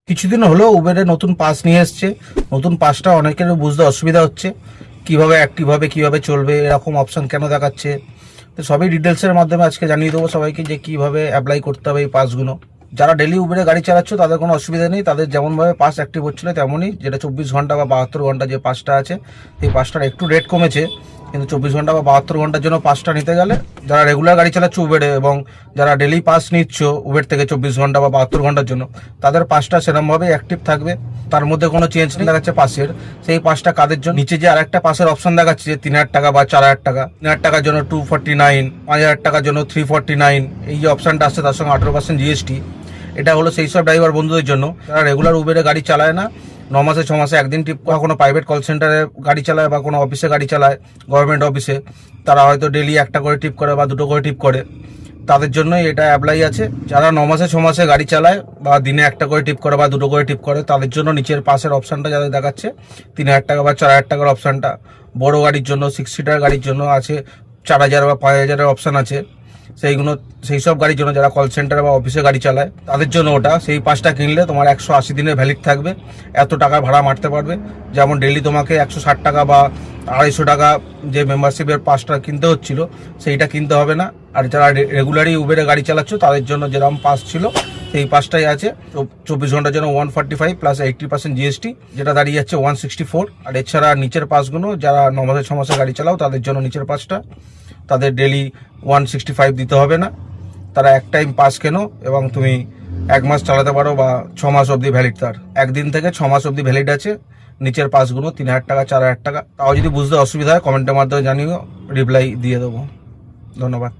কিছুদিন হলো উবেরে নতুন পাস নিয়ে এসছে। নতুন পাসটা অনেকের বুঝতে অসুবিধা হচ্ছে, কিভাবে অ্যাক্টিভ হবে, কিভাবে চলবে, এরকম অপশন কেন দেখাচ্ছে। তো সবই ডিটেলসের মাধ্যমে আজকে জানিয়ে দেবো সবাইকে যে কিভাবে অ্যাপ্লাই করতে হবে এই পাসগুলো। যারা ডেলি উবেরে গাড়ি চালাচ্ছ তাদের কোনো অসুবিধা নেই, তাদের যেমনভাবে পাস অ্যাক্টিভ হচ্ছিল তেমনই, যেটা 24 ঘন্টা বা 72 ঘন্টা যে পাসটা আছে সেই পাসটার একটু রেট কমেছে, কিন্তু 24 ঘন্টা বা 72 ঘন্টার জন্য পাসটা নিতে গেলে যারা রেগুলার গাড়ি চালাচ্ছে উবেরে এবং যারা ডেলি পাস নিচ্ছ উবের থেকে 24 ঘন্টা বা 72 ঘন্টার জন্য, তাদের পাসটা সেরকমভাবে অ্যাক্টিভ থাকবে। তার মধ্যে কোনো চেঞ্জ নেই দেখাচ্ছে পাসের। সেই পাসটা কাদের জন্য, নিচে যে আরেকটা পাসের অপশন দেখাচ্ছে যে 3,000 টাকা বা 4,000 টাকা, 3,000 টাকার জন্য 249, 5,000 টাকার জন্য 349, এই যে অপশনটা আসছে তার সঙ্গে 18% জিএসটি। এটা হলো সেই সব ড্রাইভার বন্ধুদের জন্য যারা রেগুলার উবেরে গাড়ি চালায় না, 9 মাসে 6 মাসে একদিন টিপ কোনো প্রাইভেট কল সেন্টারে গাড়ি চালায় বা কোনো অফিসে গাড়ি চালায়, গভর্নমেন্ট অফিসে, তারা হয়তো ডেলি একটা করে টিপ করে বা দুটো করে টিপ করে, তাদের জন্যই এটা অ্যাপ্লাই আছে। যারা 9 মাসে 6 মাসে গাড়ি চালায় বা দিনে একটা করে টিপ করে বা দুটো করে টিপ করে, তাদের জন্য নিচের পাশের অপশানটা যাদের দেখাচ্ছে 3,000 টাকা বা 4,000 টাকার অপশানটা। বড় গাড়ির জন্য 6 সিটার গাড়ির জন্য আছে 4,000 বা 5,000-এর অপশান আছে। সেইগুলো সেই সব গাড়ির জন্য যারা কল সেন্টারে বা অফিসে গাড়ি চালায় তাদের জন্য ওটা। সেই পাসটা কিনলে তোমার 180 দিনের ভ্যালিড থাকবে, এত টাকা ভাড়া মারতে পারবে। যেমন ডেলি তোমাকে 160 টাকা বা 250 টাকা যে মেম্বারশিপের পাসটা কিনতে হচ্ছিল সেইটা কিনতে হবে না। আর যারা রেগুলারই উবেরে গাড়ি চালাচ্ছ তাদের জন্য যেরকম পাস ছিল সেই পাসটাই আছে। 24 ঘন্টার জন্য 145 প্লাস 80% জিএসটি, যেটা দাঁড়িয়ে যাচ্ছে 164। আর এছাড়া নিচের পাসগুলো যারা 9 মাসে 6 মাসে গাড়ি চালাও তাদের জন্য নিচের পাসটা, তাদের ডেলি 165 দিতে হবে না। তারা এক টাইম পাস কেনো এবং তুমি 1 মাস চালাতে পারো বা 6 মাস অবধি ভ্যালিড। তার 1 দিন থেকে 6 মাস অবধি ভ্যালিড আছে নিচের পাসগুলো। 3,000 টাকা 4,000 টাকা। তাও যদি বুঝতে অসুবিধা হয় কমেন্টের মাধ্যমে জানিও, রিপ্লাই দিয়ে দেবো। ধন্যবাদ।